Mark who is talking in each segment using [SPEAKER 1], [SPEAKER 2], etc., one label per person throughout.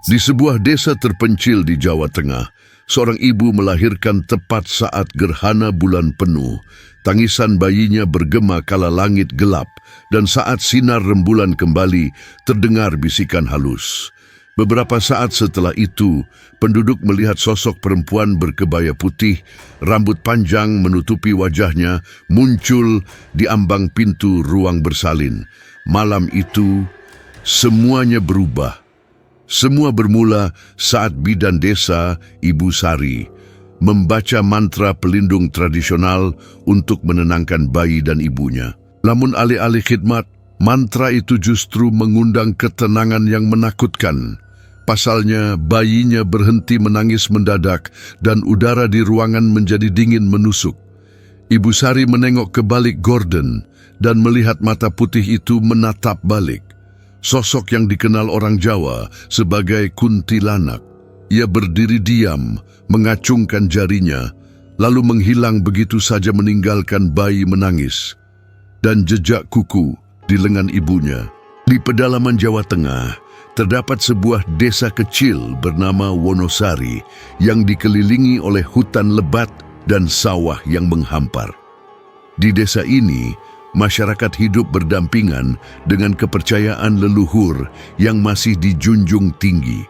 [SPEAKER 1] Di sebuah desa terpencil di Jawa Tengah, seorang ibu melahirkan tepat saat gerhana bulan penuh. Tangisan bayinya bergema kala langit gelap, dan saat sinar rembulan kembali, terdengar bisikan halus. Beberapa saat setelah itu, penduduk melihat sosok perempuan berkebaya putih, rambut panjang menutupi wajahnya, muncul di ambang pintu ruang bersalin. Malam itu, semuanya berubah. Semua bermula saat bidan desa, Ibu Sari, membaca mantra pelindung tradisional untuk menenangkan bayi dan ibunya. Namun alih-alih khidmat, mantra itu justru mengundang ketenangan yang menakutkan. Pasalnya, bayinya berhenti menangis mendadak dan udara di ruangan menjadi dingin menusuk. Ibu Sari menengok ke balik gorden dan melihat mata putih itu menatap balik. Sosok yang dikenal orang Jawa sebagai kuntilanak. Ia berdiri diam, mengacungkan jarinya, lalu menghilang begitu saja meninggalkan bayi menangis dan jejak kuku di lengan ibunya. Di pedalaman Jawa Tengah, terdapat sebuah desa kecil bernama Wonosari yang dikelilingi oleh hutan lebat dan sawah yang menghampar. Di desa ini, masyarakat hidup berdampingan dengan kepercayaan leluhur yang masih dijunjung tinggi.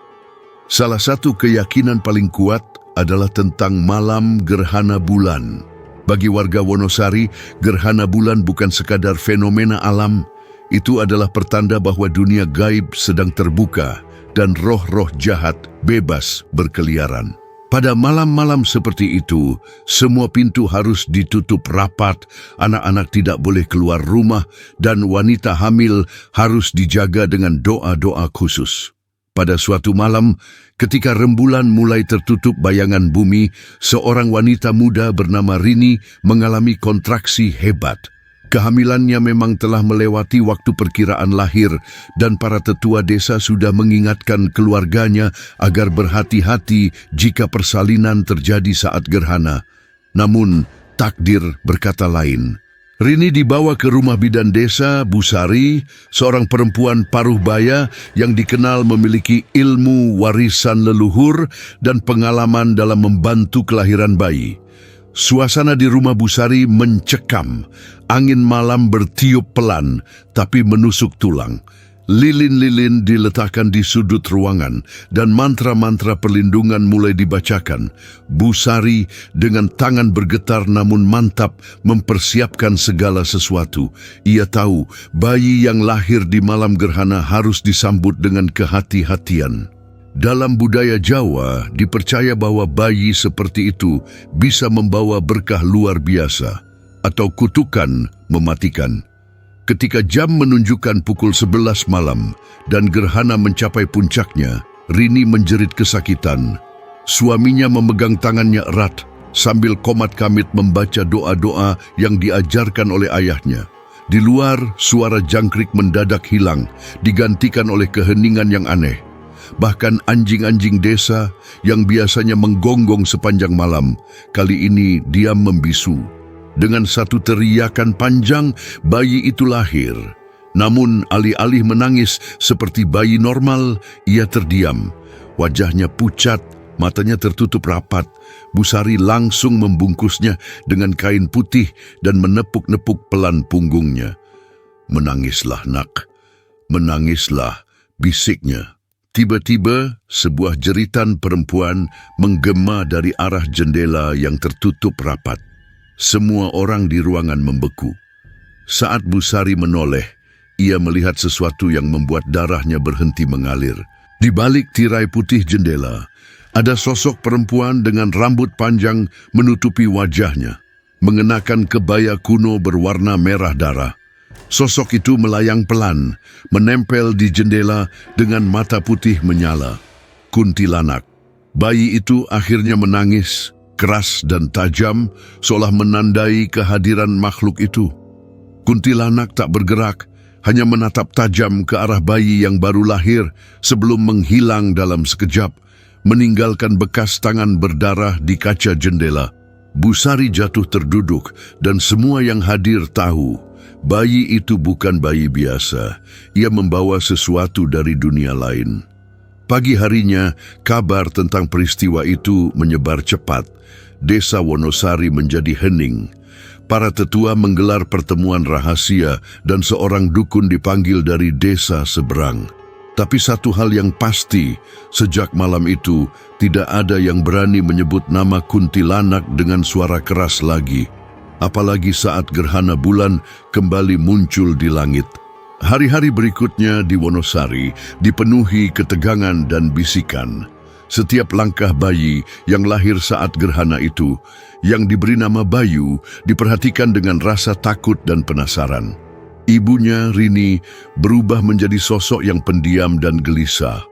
[SPEAKER 1] Salah satu keyakinan paling kuat adalah tentang malam gerhana bulan. Bagi warga Wonosari, gerhana bulan bukan sekadar fenomena alam, itu adalah pertanda bahwa dunia gaib sedang terbuka dan roh-roh jahat bebas berkeliaran. Pada malam-malam seperti itu, semua pintu harus ditutup rapat, anak-anak tidak boleh keluar rumah, dan wanita hamil harus dijaga dengan doa-doa khusus. Pada suatu malam, ketika rembulan mulai tertutup bayangan bumi, seorang wanita muda bernama Rini mengalami kontraksi hebat. Kehamilannya memang telah melewati waktu perkiraan lahir dan para tetua desa sudah mengingatkan keluarganya agar berhati-hati jika persalinan terjadi saat gerhana. Namun, takdir berkata lain. Rini dibawa ke rumah bidan desa, Bu Sari, seorang perempuan paruh baya yang dikenal memiliki ilmu warisan leluhur dan pengalaman dalam membantu kelahiran bayi. Suasana di rumah Bu Sari mencekam. Angin malam bertiup pelan, tapi menusuk tulang. Lilin-lilin diletakkan di sudut ruangan, dan mantra-mantra perlindungan mulai dibacakan. Bu Sari dengan tangan bergetar namun mantap mempersiapkan segala sesuatu. Ia tahu bayi yang lahir di malam gerhana harus disambut dengan kehati-hatian. Dalam budaya Jawa, dipercaya bahwa bayi seperti itu bisa membawa berkah luar biasa atau kutukan mematikan. Ketika jam menunjukkan pukul 11 malam dan gerhana mencapai puncaknya, Rini menjerit kesakitan. Suaminya memegang tangannya erat sambil komat kamit membaca doa-doa yang diajarkan oleh ayahnya. Di luar, suara jangkrik mendadak hilang, digantikan oleh keheningan yang aneh. Bahkan anjing-anjing desa yang biasanya menggonggong sepanjang malam, kali ini diam membisu. Dengan satu teriakan panjang, bayi itu lahir. Namun alih-alih menangis seperti bayi normal, ia terdiam. Wajahnya pucat, matanya tertutup rapat. Bu Sari langsung membungkusnya dengan kain putih dan menepuk-nepuk pelan punggungnya. "Menangislah, nak. Menangislah," bisiknya. Tiba-tiba, sebuah jeritan perempuan menggema dari arah jendela yang tertutup rapat. Semua orang di ruangan membeku. Saat Bu Sari menoleh, ia melihat sesuatu yang membuat darahnya berhenti mengalir. Di balik tirai putih jendela, ada sosok perempuan dengan rambut panjang menutupi wajahnya, mengenakan kebaya kuno berwarna merah darah. Sosok itu melayang pelan, menempel di jendela dengan mata putih menyala. Kuntilanak. Bayi itu akhirnya menangis, keras dan tajam, seolah menandai kehadiran makhluk itu. Kuntilanak tak bergerak, hanya menatap tajam ke arah bayi yang baru lahir sebelum menghilang dalam sekejap, meninggalkan bekas tangan berdarah di kaca jendela. Bu Sari jatuh terduduk dan semua yang hadir tahu bayi itu bukan bayi biasa. Ia membawa sesuatu dari dunia lain. Pagi harinya, kabar tentang peristiwa itu menyebar cepat. Desa Wonosari menjadi hening. Para tetua menggelar pertemuan rahasia dan seorang dukun dipanggil dari desa seberang. Tapi satu hal yang pasti, sejak malam itu tidak ada yang berani menyebut nama kuntilanak dengan suara keras lagi. Apalagi saat gerhana bulan kembali muncul di langit. Hari-hari berikutnya di Wonosari dipenuhi ketegangan dan bisikan. Setiap langkah bayi yang lahir saat gerhana itu, yang diberi nama Bayu, diperhatikan dengan rasa takut dan penasaran. Ibunya, Rini, berubah menjadi sosok yang pendiam dan gelisah.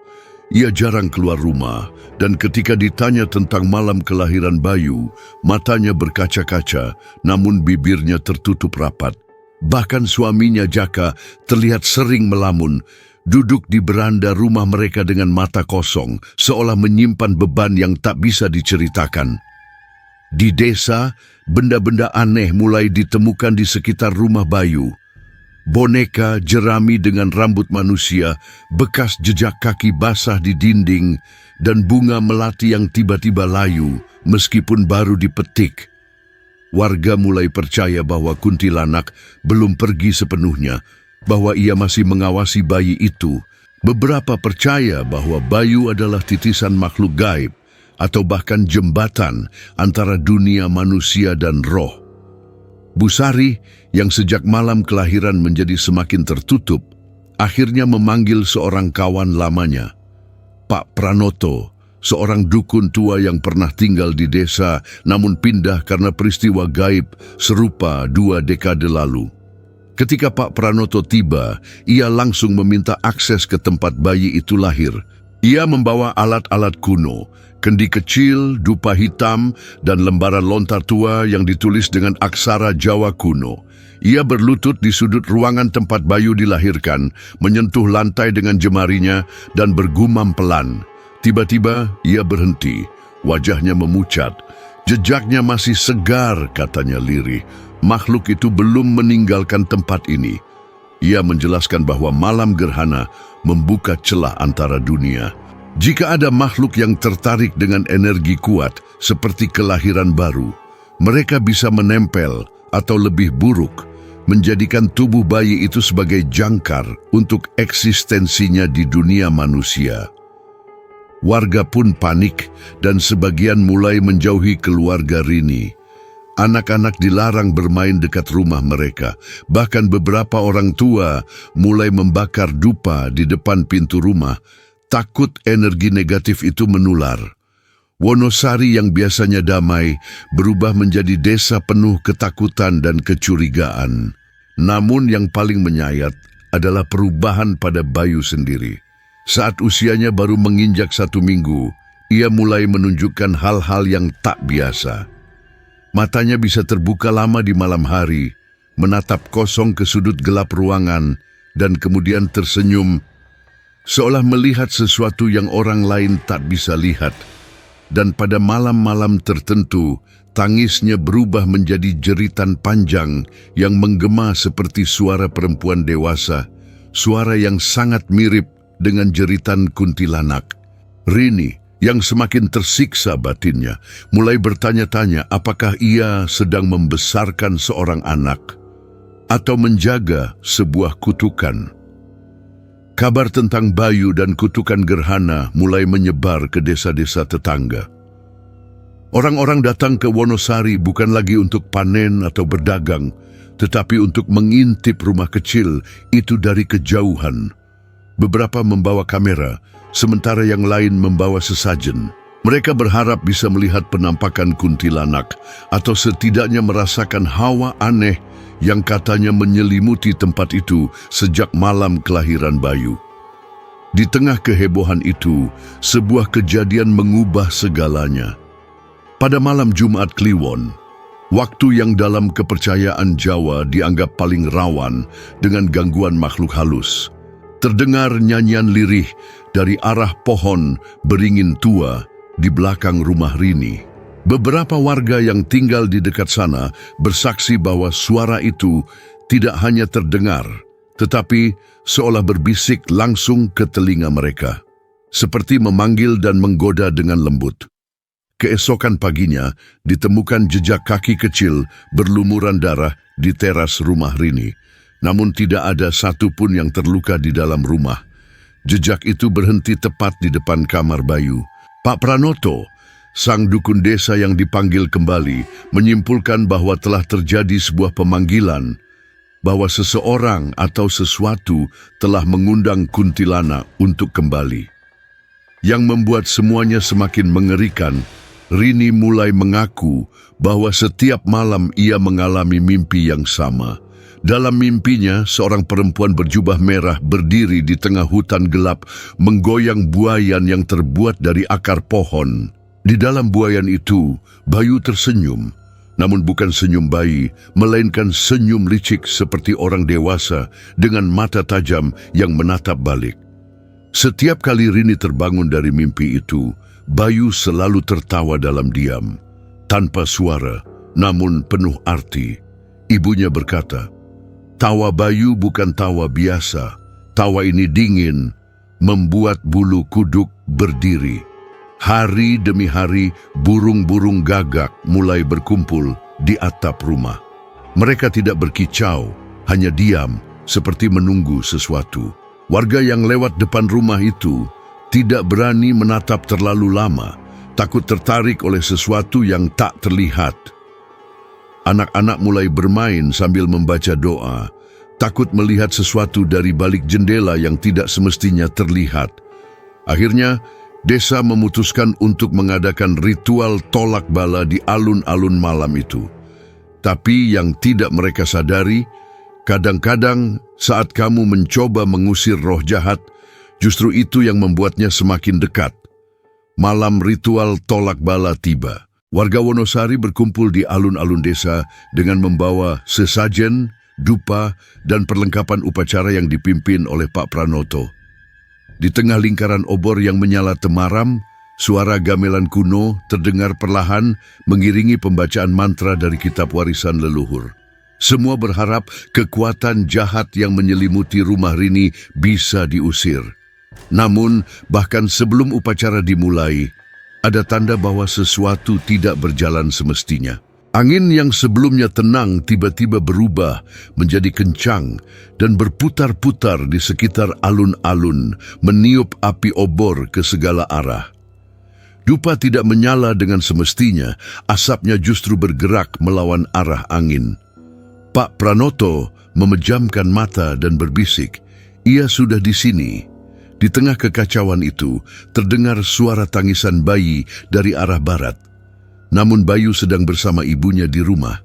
[SPEAKER 1] Ia jarang keluar rumah, dan ketika ditanya tentang malam kelahiran Bayu, matanya berkaca-kaca, namun bibirnya tertutup rapat. Bahkan suaminya Jaka terlihat sering melamun, duduk di beranda rumah mereka dengan mata kosong, seolah menyimpan beban yang tak bisa diceritakan. Di desa, benda-benda aneh mulai ditemukan di sekitar rumah Bayu. Boneka jerami dengan rambut manusia, bekas jejak kaki basah di dinding, dan bunga melati yang tiba-tiba layu meskipun baru dipetik. Warga mulai percaya bahwa kuntilanak belum pergi sepenuhnya, bahwa ia masih mengawasi bayi itu. Beberapa percaya bahwa Bayu adalah titisan makhluk gaib, atau bahkan jembatan antara dunia manusia dan roh. Busari, yang sejak malam kelahiran menjadi semakin tertutup, akhirnya memanggil seorang kawan lamanya, Pak Pranoto, seorang dukun tua yang pernah tinggal di desa namun pindah karena peristiwa gaib serupa 2 dekade lalu. Ketika Pak Pranoto tiba, ia langsung meminta akses ke tempat bayi itu lahir. Ia membawa alat-alat kuno, kendi kecil, dupa hitam, dan lembaran lontar tua yang ditulis dengan aksara Jawa kuno. Ia berlutut di sudut ruangan tempat Bayu dilahirkan, menyentuh lantai dengan jemarinya dan bergumam pelan. Tiba-tiba ia berhenti, wajahnya memucat. Jejaknya masih segar, katanya lirih. Makhluk itu belum meninggalkan tempat ini. Ia menjelaskan bahwa malam gerhana membuka celah antara dunia. Jika ada makhluk yang tertarik dengan energi kuat, seperti kelahiran baru, mereka bisa menempel atau lebih buruk, menjadikan tubuh bayi itu sebagai jangkar untuk eksistensinya di dunia manusia. Warga pun panik dan sebagian mulai menjauhi keluarga Rini. Anak-anak dilarang bermain dekat rumah mereka. Bahkan beberapa orang tua mulai membakar dupa di depan pintu rumah, takut energi negatif itu menular. Wonosari yang biasanya damai berubah menjadi desa penuh ketakutan dan kecurigaan. Namun yang paling menyayat adalah perubahan pada Bayu sendiri. Saat usianya baru menginjak 1 minggu, ia mulai menunjukkan hal-hal yang tak biasa. Matanya bisa terbuka lama di malam hari, menatap kosong ke sudut gelap ruangan, dan kemudian tersenyum, seolah melihat sesuatu yang orang lain tak bisa lihat. Dan pada malam-malam tertentu, tangisnya berubah menjadi jeritan panjang yang menggema seperti suara perempuan dewasa, suara yang sangat mirip dengan jeritan kuntilanak. Rini, yang semakin tersiksa batinnya, mulai bertanya-tanya apakah ia sedang membesarkan seorang anak atau menjaga sebuah kutukan. Kabar tentang Bayu dan kutukan gerhana mulai menyebar ke desa-desa tetangga. Orang-orang datang ke Wonosari bukan lagi untuk panen atau berdagang, tetapi untuk mengintip rumah kecil itu dari kejauhan. Beberapa membawa kamera, sementara yang lain membawa sesajen. Mereka berharap bisa melihat penampakan kuntilanak atau setidaknya merasakan hawa aneh yang katanya menyelimuti tempat itu sejak malam kelahiran Bayu. Di tengah kehebohan itu, sebuah kejadian mengubah segalanya. Pada malam Jumat Kliwon, waktu yang dalam kepercayaan Jawa dianggap paling rawan dengan gangguan makhluk halus, terdengar nyanyian lirih dari arah pohon beringin tua di belakang rumah Rini. Beberapa warga yang tinggal di dekat sana bersaksi bahwa suara itu tidak hanya terdengar, tetapi seolah berbisik langsung ke telinga mereka. seperti memanggil dan menggoda dengan lembut. Keesokan paginya, ditemukan jejak kaki kecil berlumuran darah di teras rumah Rini. Namun tidak ada satupun yang terluka di dalam rumah. Jejak itu berhenti tepat di depan kamar Bayu. Pak Pranoto, sang dukun desa yang dipanggil kembali, menyimpulkan bahwa telah terjadi sebuah pemanggilan, bahwa seseorang atau sesuatu telah mengundang kuntilanak untuk kembali. Yang membuat semuanya semakin mengerikan, Rini mulai mengaku bahwa setiap malam ia mengalami mimpi yang sama. Dalam mimpinya, seorang perempuan berjubah merah berdiri di tengah hutan gelap, menggoyang buayan yang terbuat dari akar pohon. Di dalam buayan itu, Bayu tersenyum. Namun bukan senyum bayi, melainkan senyum licik seperti orang dewasa dengan mata tajam yang menatap balik. Setiap kali Rini terbangun dari mimpi itu, Bayu selalu tertawa dalam diam, tanpa suara, namun penuh arti. Ibunya berkata, "Tawa Bayu bukan tawa biasa. Tawa ini dingin, membuat bulu kuduk berdiri." Hari demi hari, burung-burung gagak mulai berkumpul di atap rumah. Mereka tidak berkicau, hanya diam, seperti menunggu sesuatu. Warga yang lewat depan rumah itu tidak berani menatap terlalu lama, takut tertarik oleh sesuatu yang tak terlihat. Anak-anak mulai bermain sambil membaca doa, takut melihat sesuatu dari balik jendela yang tidak semestinya terlihat. Akhirnya, desa memutuskan untuk mengadakan ritual tolak bala di alun-alun malam itu. Tapi yang tidak mereka sadari, kadang-kadang saat kamu mencoba mengusir roh jahat, justru itu yang membuatnya semakin dekat. Malam ritual tolak bala tiba. Warga Wonosari berkumpul di alun-alun desa dengan membawa sesajen, dupa, dan perlengkapan upacara yang dipimpin oleh Pak Pranoto. Di tengah lingkaran obor yang menyala temaram, suara gamelan kuno terdengar perlahan mengiringi pembacaan mantra dari kitab warisan leluhur. Semua berharap kekuatan jahat yang menyelimuti rumah Rini bisa diusir. Namun, bahkan sebelum upacara dimulai, ada tanda bahwa sesuatu tidak berjalan semestinya. Angin yang sebelumnya tenang tiba-tiba berubah menjadi kencang dan berputar-putar di sekitar alun-alun, meniup api obor ke segala arah. Dupa tidak menyala dengan semestinya, asapnya justru bergerak melawan arah angin. Pak Pranoto memejamkan mata dan berbisik, "Ia sudah di sini." Di tengah kekacauan itu, terdengar suara tangisan bayi dari arah barat. Namun Bayu sedang bersama ibunya di rumah.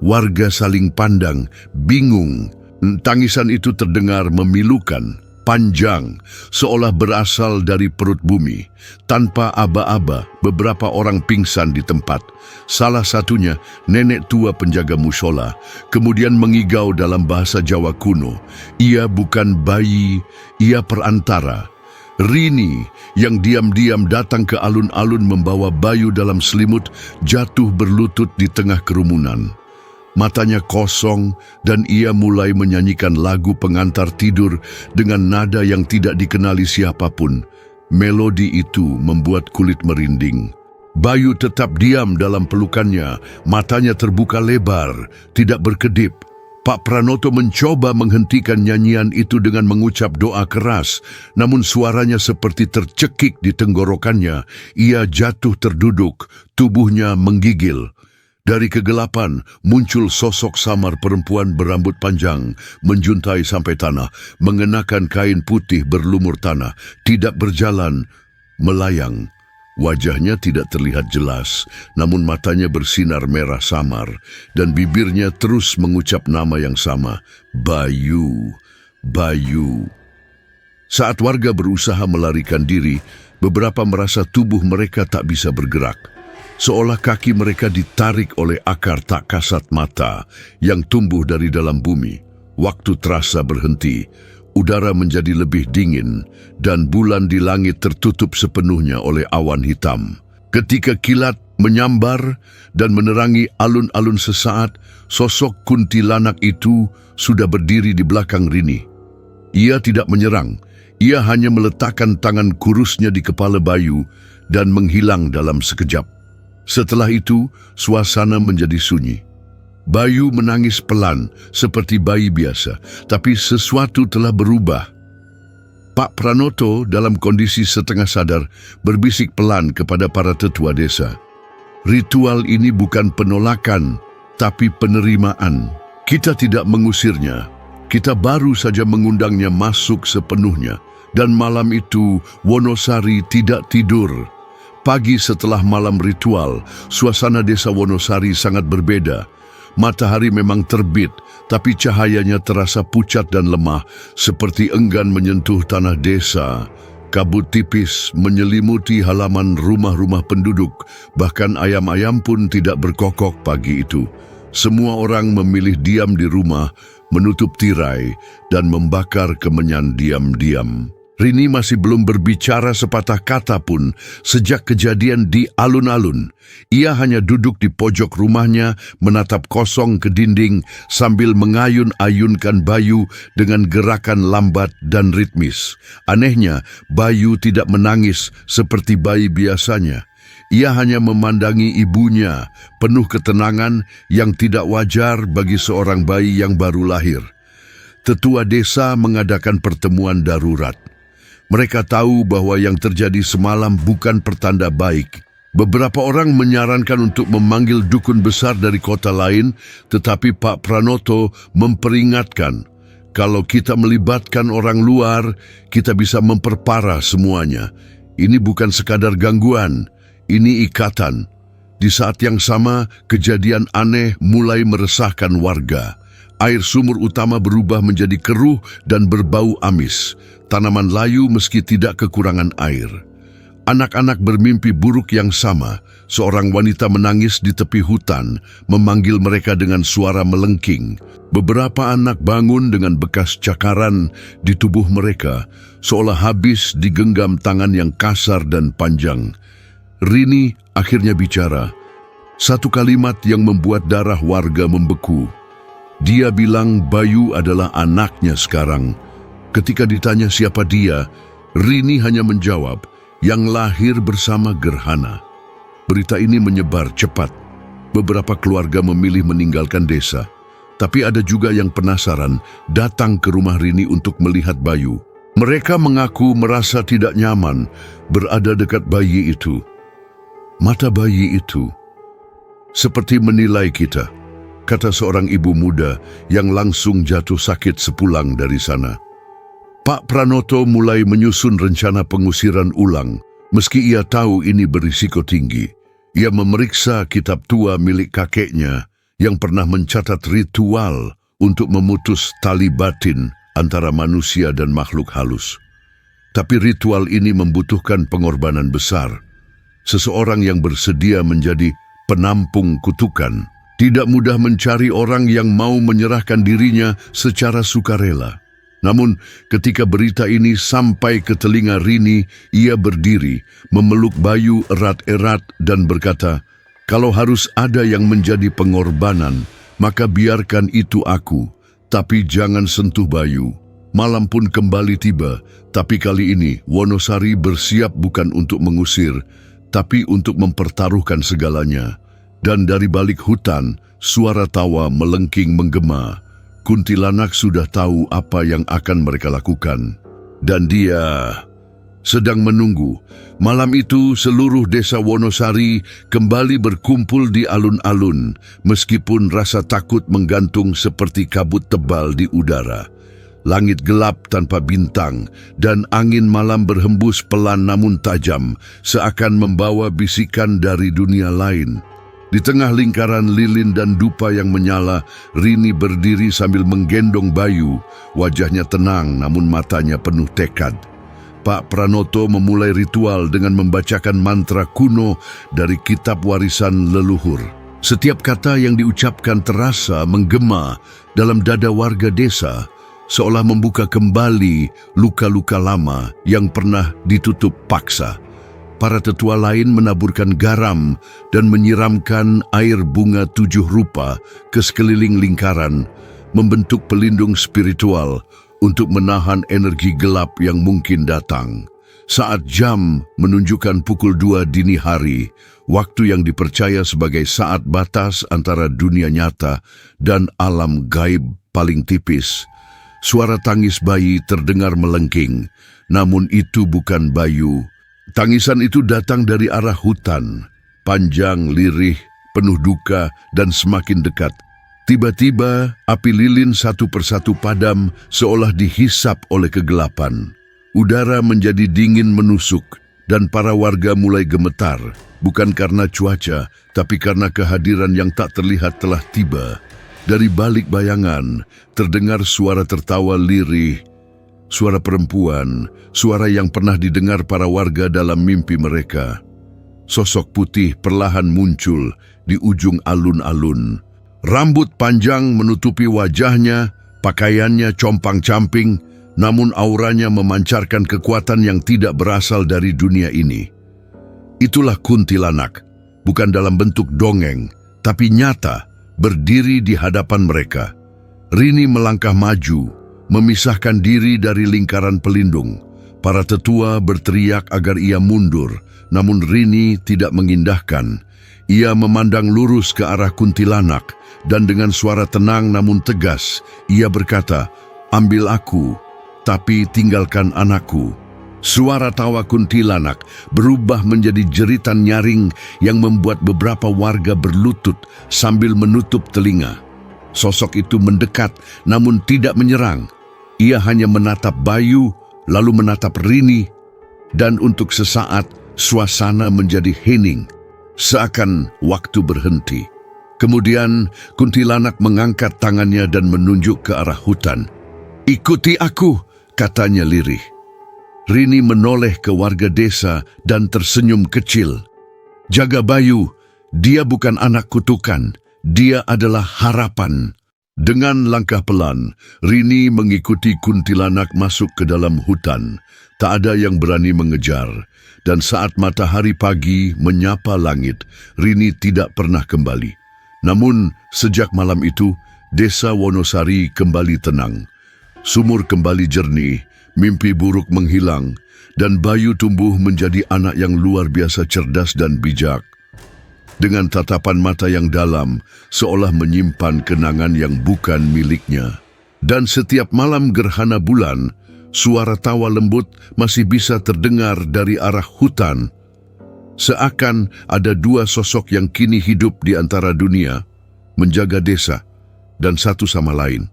[SPEAKER 1] Warga saling pandang, bingung. Tangisan itu terdengar memilukan, panjang, seolah berasal dari perut bumi. Tanpa aba-aba, beberapa orang pingsan di tempat. Salah satunya, nenek tua penjaga musola, kemudian mengigau dalam bahasa Jawa kuno. Ia bukan bayi, ia perantara. Rini yang diam-diam datang ke alun-alun membawa Bayu dalam selimut jatuh berlutut di tengah kerumunan. Matanya kosong dan ia mulai menyanyikan lagu pengantar tidur dengan nada yang tidak dikenali siapapun. Melodi itu membuat kulit merinding. Bayu tetap diam dalam pelukannya, matanya terbuka lebar, tidak berkedip. Pak Pranoto mencoba menghentikan nyanyian itu dengan mengucap doa keras, namun suaranya seperti tercekik di tenggorokannya. Ia jatuh terduduk, tubuhnya menggigil. Dari kegelapan muncul sosok samar perempuan berambut panjang, menjuntai sampai tanah, mengenakan kain putih berlumur tanah, tidak berjalan, melayang. Wajahnya tidak terlihat jelas, namun matanya bersinar merah samar, dan bibirnya terus mengucap nama yang sama, Bayu, Bayu. Saat warga berusaha melarikan diri, beberapa merasa tubuh mereka tak bisa bergerak. Seolah kaki mereka ditarik oleh akar tak kasat mata yang tumbuh dari dalam bumi. Waktu terasa berhenti, udara menjadi lebih dingin, dan bulan di langit tertutup sepenuhnya oleh awan hitam. Ketika kilat menyambar dan menerangi alun-alun sesaat, sosok kuntilanak itu sudah berdiri di belakang Rini. Ia tidak menyerang, Ia hanya meletakkan tangan kurusnya di kepala Bayu dan menghilang dalam sekejap. Setelah itu, suasana menjadi sunyi. Bayu menangis pelan seperti bayi biasa, tapi sesuatu telah berubah. Pak Pranoto dalam kondisi setengah sadar berbisik pelan kepada para tetua desa. Ritual ini bukan penolakan, tapi penerimaan. Kita tidak mengusirnya, kita baru saja mengundangnya masuk sepenuhnya. Dan malam itu Wonosari tidak tidur. Pagi setelah malam ritual, suasana desa Wonosari sangat berbeda. Matahari memang terbit, tapi cahayanya terasa pucat dan lemah, seperti enggan menyentuh tanah desa. Kabut tipis menyelimuti halaman rumah-rumah penduduk, bahkan ayam-ayam pun tidak berkokok pagi itu. Semua orang memilih diam di rumah, menutup tirai, dan membakar kemenyan diam-diam. Rini masih belum berbicara sepatah kata pun sejak kejadian di alun-alun. Ia hanya duduk di pojok rumahnya, menatap kosong ke dinding sambil mengayun-ayunkan Bayu dengan gerakan lambat dan ritmis. Anehnya, Bayu tidak menangis seperti bayi biasanya. Ia hanya memandangi ibunya, penuh ketenangan yang tidak wajar bagi seorang bayi yang baru lahir. Tetua desa mengadakan pertemuan darurat. Mereka tahu bahwa yang terjadi semalam bukan pertanda baik. Beberapa orang menyarankan untuk memanggil dukun besar dari kota lain, tetapi Pak Pranoto memperingatkan, kalau kita melibatkan orang luar, kita bisa memperparah semuanya. Ini bukan sekadar gangguan, ini ikatan. Di saat yang sama, kejadian aneh mulai meresahkan warga. Air sumur utama berubah menjadi keruh dan berbau amis. Tanaman layu meski tidak kekurangan air. Anak-anak bermimpi buruk yang sama. Seorang wanita menangis di tepi hutan, memanggil mereka dengan suara melengking. Beberapa anak bangun dengan bekas cakaran di tubuh mereka, seolah habis digenggam tangan yang kasar dan panjang. Rini akhirnya bicara. Satu kalimat yang membuat darah warga membeku. Dia bilang Bayu adalah anaknya sekarang. Ketika ditanya siapa dia, Rini hanya menjawab, yang lahir bersama Gerhana. Berita ini menyebar cepat. Beberapa keluarga memilih meninggalkan desa. Tapi ada juga yang penasaran datang ke rumah Rini untuk melihat Bayu. Mereka mengaku merasa tidak nyaman berada dekat bayi itu. Mata bayi itu seperti menilai kita, kata seorang ibu muda yang langsung jatuh sakit sepulang dari sana. Pak Pranoto mulai menyusun rencana pengusiran ulang, meski ia tahu ini berisiko tinggi. Ia memeriksa kitab tua milik kakeknya yang pernah mencatat ritual untuk memutus tali batin antara manusia dan makhluk halus. Tapi ritual ini membutuhkan pengorbanan besar. Seseorang yang bersedia menjadi penampung kutukan. Tidak mudah mencari orang yang mau menyerahkan dirinya secara sukarela. Namun, ketika berita ini sampai ke telinga Rini, ia berdiri, memeluk Bayu erat-erat dan berkata, kalau harus ada yang menjadi pengorbanan, maka biarkan itu aku, tapi jangan sentuh Bayu. Malam pun kembali tiba, tapi kali ini Wonosari bersiap bukan untuk mengusir, tapi untuk mempertaruhkan segalanya. Dan dari balik hutan, suara tawa melengking menggema. Kuntilanak sudah tahu apa yang akan mereka lakukan. Dan dia sedang menunggu. Malam itu seluruh desa Wonosari kembali berkumpul di alun-alun, meskipun rasa takut menggantung seperti kabut tebal di udara. Langit gelap tanpa bintang, dan angin malam berhembus pelan namun tajam, seakan membawa bisikan dari dunia lain. Di tengah lingkaran lilin dan dupa yang menyala, Rini berdiri sambil menggendong Bayu. Wajahnya tenang namun matanya penuh tekad. Pak Pranoto memulai ritual dengan membacakan mantra kuno dari kitab warisan leluhur. Setiap kata yang diucapkan terasa menggema dalam dada warga desa, seolah membuka kembali luka-luka lama yang pernah ditutup paksa. Para tetua lain menaburkan garam dan menyiramkan air bunga 7 rupa ke sekeliling lingkaran, membentuk pelindung spiritual untuk menahan energi gelap yang mungkin datang. Saat jam menunjukkan pukul 2 dini hari, waktu yang dipercaya sebagai saat batas antara dunia nyata dan alam gaib paling tipis, suara tangis bayi terdengar melengking, namun itu bukan Bayu. Tangisan itu datang dari arah hutan, panjang, lirih, penuh duka, dan semakin dekat. Tiba-tiba, api lilin satu persatu padam seolah dihisap oleh kegelapan. Udara menjadi dingin menusuk, dan para warga mulai gemetar, bukan karena cuaca, tapi karena kehadiran yang tak terlihat telah tiba. Dari balik bayangan, terdengar suara tertawa lirih, suara perempuan, suara yang pernah didengar para warga dalam mimpi mereka. Sosok putih perlahan muncul di ujung alun-alun. Rambut panjang menutupi wajahnya, pakaiannya compang-camping, namun auranya memancarkan kekuatan yang tidak berasal dari dunia ini. Itulah kuntilanak, bukan dalam bentuk dongeng, tapi nyata, berdiri di hadapan mereka. Rini melangkah maju, memisahkan diri dari lingkaran pelindung. Para tetua berteriak agar ia mundur, namun Rini tidak mengindahkan. Ia memandang lurus ke arah kuntilanak, dan dengan suara tenang namun tegas, ia berkata, "Ambil aku, tapi tinggalkan anakku." Suara tawa kuntilanak berubah menjadi jeritan nyaring yang membuat beberapa warga berlutut sambil menutup telinga. Sosok itu mendekat namun tidak menyerang. Ia hanya menatap Bayu, lalu menatap Rini, dan untuk sesaat suasana menjadi hening, seakan waktu berhenti. Kemudian kuntilanak mengangkat tangannya dan menunjuk ke arah hutan. "Ikuti aku," katanya lirih. Rini menoleh ke warga desa dan tersenyum kecil. "Jaga Bayu, dia bukan anak kutukan, dia adalah harapan." Dengan langkah pelan, Rini mengikuti kuntilanak masuk ke dalam hutan. Tak ada yang berani mengejar, dan saat matahari pagi menyapa langit, Rini tidak pernah kembali. Namun, sejak malam itu, desa Wonosari kembali tenang. Sumur kembali jernih, mimpi buruk menghilang, dan Bayu tumbuh menjadi anak yang luar biasa cerdas dan bijak. Dengan tatapan mata yang dalam, seolah menyimpan kenangan yang bukan miliknya. Dan setiap malam gerhana bulan, suara tawa lembut masih bisa terdengar dari arah hutan. Seakan ada dua sosok yang kini hidup di antara dunia, menjaga desa, dan satu sama lain.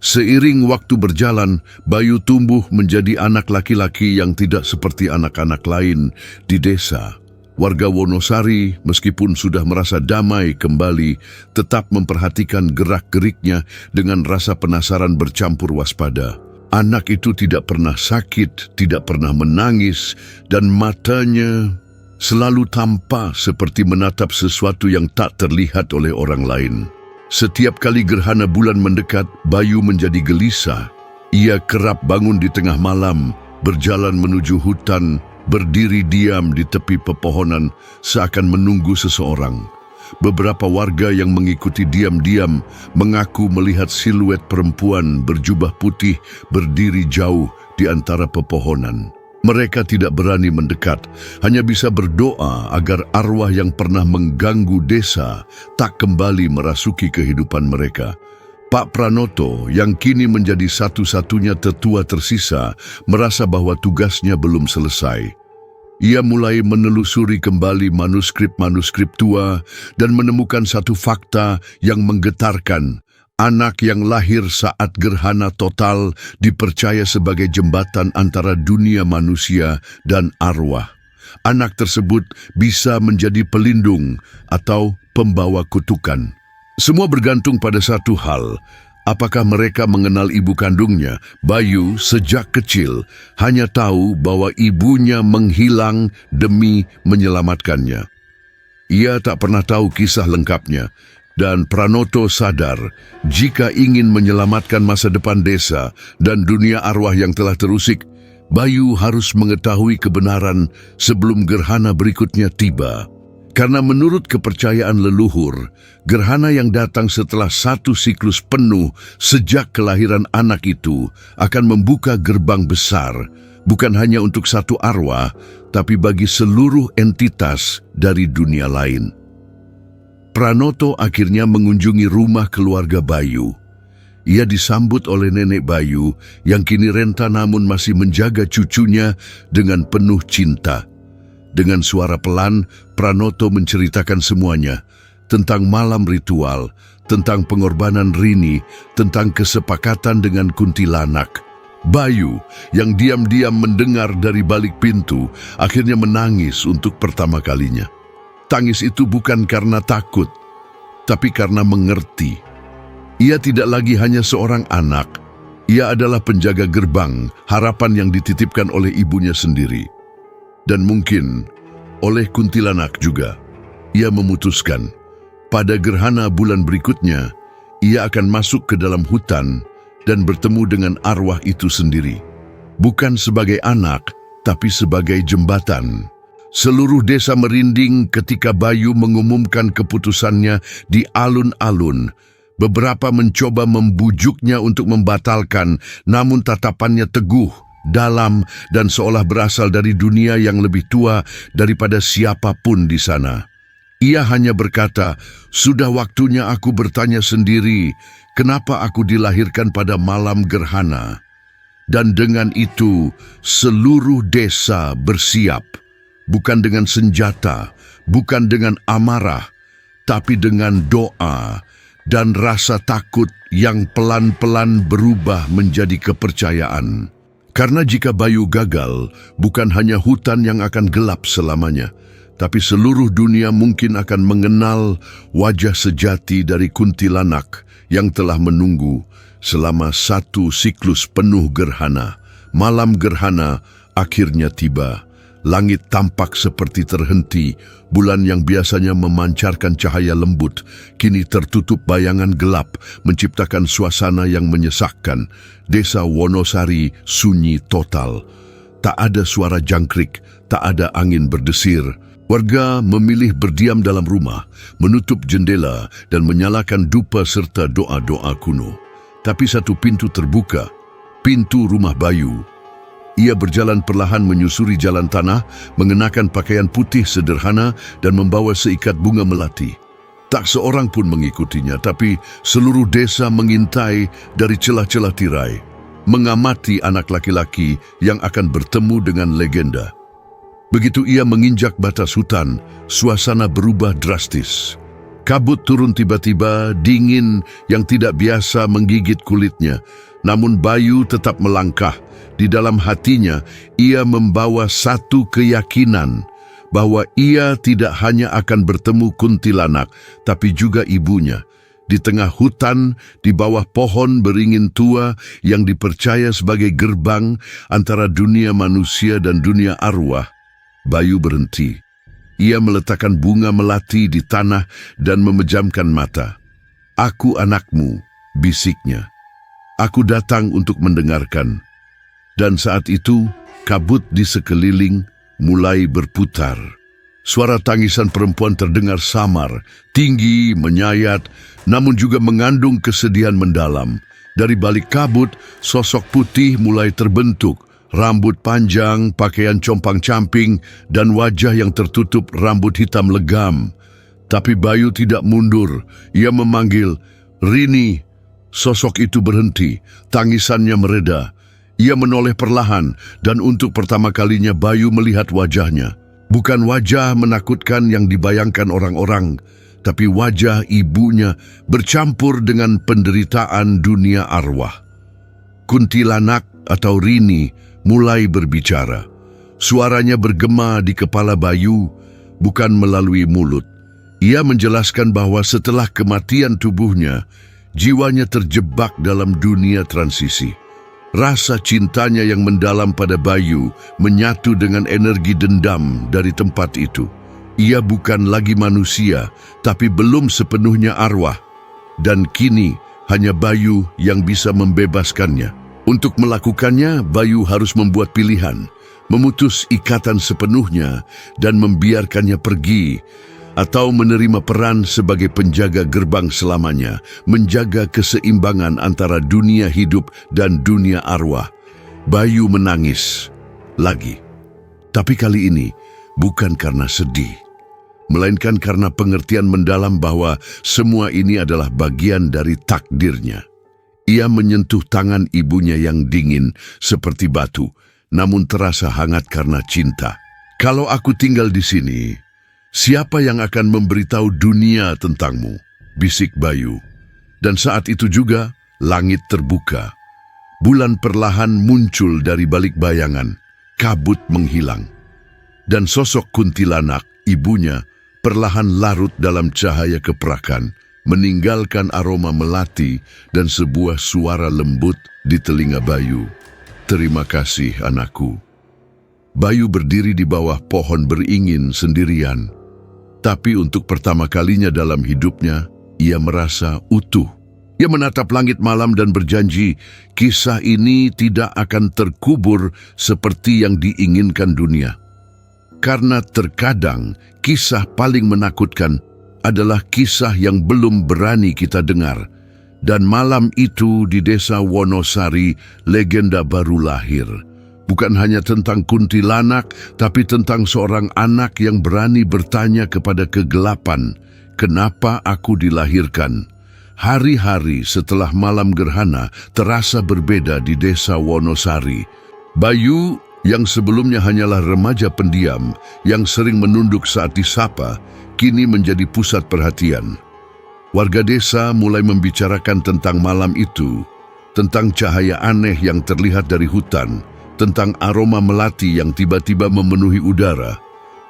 [SPEAKER 1] Seiring waktu berjalan, Bayu tumbuh menjadi anak laki-laki yang tidak seperti anak-anak lain di desa. Warga Wonosari, meskipun sudah merasa damai kembali, tetap memperhatikan gerak-geriknya dengan rasa penasaran bercampur waspada. Anak itu tidak pernah sakit, tidak pernah menangis, dan matanya selalu tampak seperti menatap sesuatu yang tak terlihat oleh orang lain. Setiap kali gerhana bulan mendekat, Bayu menjadi gelisah. Ia kerap bangun di tengah malam, berjalan menuju hutan, berdiri diam di tepi pepohonan seakan menunggu seseorang. Beberapa warga yang mengikuti diam-diam mengaku melihat siluet perempuan berjubah putih berdiri jauh di antara pepohonan. Mereka tidak berani mendekat, hanya bisa berdoa agar arwah yang pernah mengganggu desa tak kembali merasuki kehidupan mereka. Pak Pranoto, yang kini menjadi satu-satunya tetua tersisa, merasa bahwa tugasnya belum selesai. Ia mulai menelusuri kembali manuskrip-manuskrip tua dan menemukan satu fakta yang menggetarkan. Anak yang lahir saat gerhana total dipercaya sebagai jembatan antara dunia manusia dan arwah. Anak tersebut bisa menjadi pelindung atau pembawa kutukan. Semua bergantung pada satu hal, apakah mereka mengenal ibu kandungnya. Bayu sejak kecil hanya tahu bahwa ibunya menghilang demi menyelamatkannya. Ia tak pernah tahu kisah lengkapnya, dan Pranoto sadar jika ingin menyelamatkan masa depan desa dan dunia arwah yang telah terusik, Bayu harus mengetahui kebenaran sebelum gerhana berikutnya tiba. Karena menurut kepercayaan leluhur, gerhana yang datang setelah satu siklus penuh sejak kelahiran anak itu akan membuka gerbang besar, bukan hanya untuk satu arwah, tapi bagi seluruh entitas dari dunia lain. Pranoto akhirnya mengunjungi rumah keluarga Bayu. Ia disambut oleh nenek Bayu yang kini renta namun masih menjaga cucunya dengan penuh cinta. Dengan suara pelan, Pranoto menceritakan semuanya, tentang malam ritual, tentang pengorbanan Rini, tentang kesepakatan dengan kuntilanak. Bayu, yang diam-diam mendengar dari balik pintu, akhirnya menangis untuk pertama kalinya. Tangis itu bukan karena takut, tapi karena mengerti. Ia tidak lagi hanya seorang anak, ia adalah penjaga gerbang, harapan yang dititipkan oleh ibunya sendiri. Dan mungkin oleh kuntilanak juga. Ia memutuskan, pada gerhana bulan berikutnya, ia akan masuk ke dalam hutan dan bertemu dengan arwah itu sendiri. Bukan sebagai anak, tapi sebagai jembatan. Seluruh desa merinding ketika Bayu mengumumkan keputusannya di alun-alun. Beberapa mencoba membujuknya untuk membatalkan, namun tatapannya teguh, dalam, dan seolah berasal dari dunia yang lebih tua daripada siapapun di sana. Ia hanya berkata, "Sudah waktunya aku bertanya sendiri, kenapa aku dilahirkan pada malam gerhana?" Dan dengan itu, seluruh desa bersiap, bukan dengan senjata, bukan dengan amarah, tapi dengan doa dan rasa takut yang pelan-pelan berubah menjadi kepercayaan. Karena jika Bayu gagal, bukan hanya hutan yang akan gelap selamanya, tapi seluruh dunia mungkin akan mengenal wajah sejati dari kuntilanak yang telah menunggu selama satu siklus penuh gerhana. Malam gerhana akhirnya tiba. Langit tampak seperti terhenti, bulan yang biasanya memancarkan cahaya lembut, kini tertutup bayangan gelap, menciptakan suasana yang menyesakkan. Desa Wonosari sunyi total. Tak ada suara jangkrik, tak ada angin berdesir. Warga memilih berdiam dalam rumah, menutup jendela dan menyalakan dupa serta doa-doa kuno. Tapi satu pintu terbuka, pintu rumah Bayu. Ia berjalan perlahan menyusuri jalan tanah, mengenakan pakaian putih sederhana dan membawa seikat bunga melati. Tak seorang pun mengikutinya, tapi seluruh desa mengintai dari celah-celah tirai, mengamati anak laki-laki yang akan bertemu dengan legenda. Begitu ia menginjak batas hutan, suasana berubah drastis. Kabut turun tiba-tiba, dingin yang tidak biasa menggigit kulitnya. Namun Bayu tetap melangkah. Di dalam hatinya, ia membawa satu keyakinan bahwa ia tidak hanya akan bertemu kuntilanak, tapi juga ibunya. Di tengah hutan, di bawah pohon beringin tua yang dipercaya sebagai gerbang antara dunia manusia dan dunia arwah, Bayu berhenti. Ia meletakkan bunga melati di tanah dan memejamkan mata. "Aku anakmu," bisiknya. "Aku datang untuk mendengarkan." Dan saat itu, kabut di sekeliling mulai berputar. Suara tangisan perempuan terdengar samar, tinggi, menyayat, namun juga mengandung kesedihan mendalam. Dari balik kabut, sosok putih mulai terbentuk. Rambut panjang, pakaian compang-camping, dan wajah yang tertutup rambut hitam legam. Tapi Bayu tidak mundur. Ia memanggil, "Rini." Sosok itu berhenti, tangisannya mereda. Ia menoleh perlahan, dan untuk pertama kalinya Bayu melihat wajahnya. Bukan wajah menakutkan yang dibayangkan orang-orang, tapi wajah ibunya bercampur dengan penderitaan dunia arwah. Kuntilanak atau Rini mulai berbicara. Suaranya bergema di kepala Bayu, bukan melalui mulut. Ia menjelaskan bahwa setelah kematian tubuhnya, jiwanya terjebak dalam dunia transisi. Rasa cintanya yang mendalam pada Bayu menyatu dengan energi dendam dari tempat itu. Ia bukan lagi manusia, tapi belum sepenuhnya arwah. Dan kini hanya Bayu yang bisa membebaskannya. Untuk melakukannya, Bayu harus membuat pilihan, memutus ikatan sepenuhnya dan membiarkannya pergi. atau menerima peran sebagai penjaga gerbang selamanya, menjaga keseimbangan antara dunia hidup dan dunia arwah. Bayu menangis lagi. Tapi kali ini bukan karena sedih, melainkan karena pengertian mendalam bahwa semua ini adalah bagian dari takdirnya. Ia menyentuh tangan ibunya yang dingin seperti batu, namun terasa hangat karena cinta. "Kalau aku tinggal di sini, siapa yang akan memberitahu dunia tentangmu?" bisik Bayu. Dan saat itu juga langit terbuka. Bulan perlahan muncul dari balik bayangan, kabut menghilang. Dan sosok kuntilanak, ibunya, perlahan larut dalam cahaya keperakan, meninggalkan aroma melati dan sebuah suara lembut di telinga Bayu. "Terima kasih, anakku." Bayu berdiri di bawah pohon beringin sendirian. Tapi untuk pertama kalinya dalam hidupnya, ia merasa utuh. Ia menatap langit malam dan berjanji, kisah ini tidak akan terkubur seperti yang diinginkan dunia. Karena terkadang kisah paling menakutkan adalah kisah yang belum berani kita dengar. Dan malam itu di desa Wonosari, legenda baru lahir. Bukan hanya tentang kuntilanak, tapi tentang seorang anak yang berani bertanya kepada kegelapan, "Kenapa aku dilahirkan?" Hari-hari setelah malam gerhana terasa berbeda di desa Wonosari. Bayu yang sebelumnya hanyalah remaja pendiam yang sering menunduk saat disapa, kini menjadi pusat perhatian. Warga desa mulai membicarakan tentang malam itu, tentang cahaya aneh yang terlihat dari hutan, tentang aroma melati yang tiba-tiba memenuhi udara,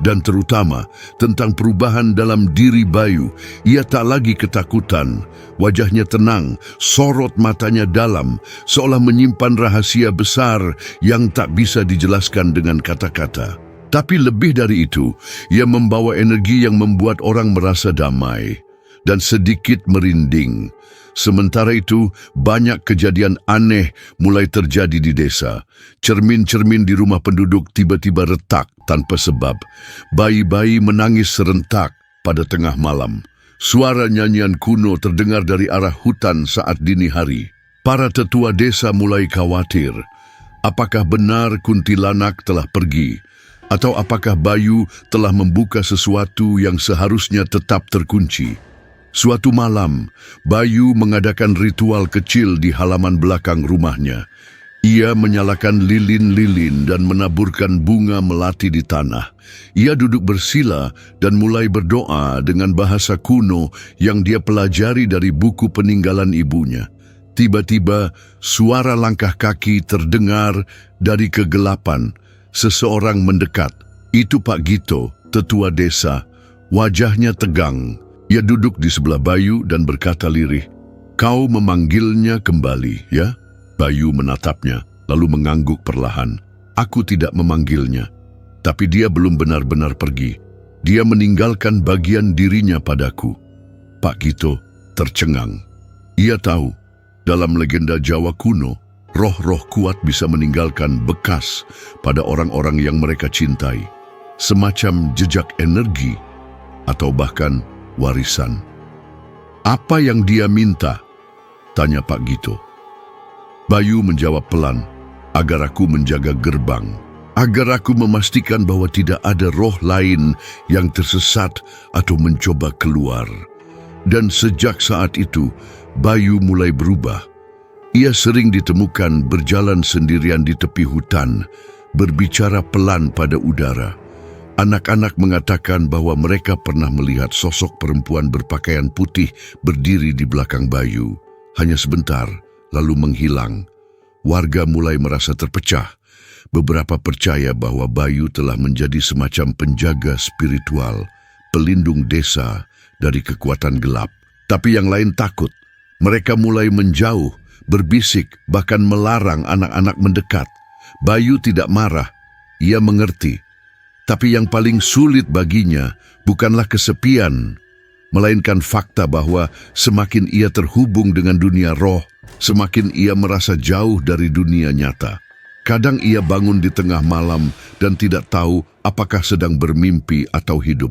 [SPEAKER 1] dan terutama tentang perubahan dalam diri Bayu. Ia tak lagi ketakutan, wajahnya tenang, sorot matanya dalam, seolah menyimpan rahasia besar yang tak bisa dijelaskan dengan kata-kata. Tapi lebih dari itu, ia membawa energi yang membuat orang merasa damai dan sedikit merinding. Sementara itu, banyak kejadian aneh mulai terjadi di desa. Cermin-cermin di rumah penduduk tiba-tiba retak tanpa sebab. Bayi-bayi menangis serentak pada tengah malam. Suara nyanyian kuno terdengar dari arah hutan saat dini hari. Para tetua desa mulai khawatir. Apakah benar kuntilanak telah pergi? Atau apakah Bayu telah membuka sesuatu yang seharusnya tetap terkunci? Suatu malam, Bayu mengadakan ritual kecil di halaman belakang rumahnya. Ia menyalakan lilin-lilin dan menaburkan bunga melati di tanah. Ia duduk bersila dan mulai berdoa dengan bahasa kuno yang dia pelajari dari buku peninggalan ibunya. Tiba-tiba, suara langkah kaki terdengar dari kegelapan. Seseorang mendekat. Itu Pak Gito, tetua desa. Wajahnya tegang. Ia duduk di sebelah Bayu dan berkata lirih, "Kau memanggilnya kembali, ya?" Bayu menatapnya, lalu mengangguk perlahan. "Aku tidak memanggilnya, tapi dia belum benar-benar pergi. Dia meninggalkan bagian dirinya padaku." Pak Gito tercengang. Ia tahu, dalam legenda Jawa kuno, roh-roh kuat bisa meninggalkan bekas pada orang-orang yang mereka cintai, semacam jejak energi atau bahkan warisan. "Apa yang dia minta?" tanya Pak Gito. Bayu menjawab pelan, "Agar aku menjaga gerbang, agar aku memastikan bahwa tidak ada roh lain yang tersesat atau mencoba keluar." Dan sejak saat itu, Bayu mulai berubah. Ia sering ditemukan berjalan sendirian di tepi hutan, berbicara pelan pada udara. Anak-anak mengatakan bahwa mereka pernah melihat sosok perempuan berpakaian putih berdiri di belakang Bayu. Hanya sebentar, lalu menghilang. Warga mulai merasa terpecah. Beberapa percaya bahwa Bayu telah menjadi semacam penjaga spiritual, pelindung desa dari kekuatan gelap. Tapi yang lain takut. Mereka mulai menjauh, berbisik, bahkan melarang anak-anak mendekat. Bayu tidak marah. Ia mengerti. Tapi yang paling sulit baginya bukanlah kesepian, melainkan fakta bahwa semakin ia terhubung dengan dunia roh, semakin ia merasa jauh dari dunia nyata. Kadang ia bangun di tengah malam dan tidak tahu apakah sedang bermimpi atau hidup.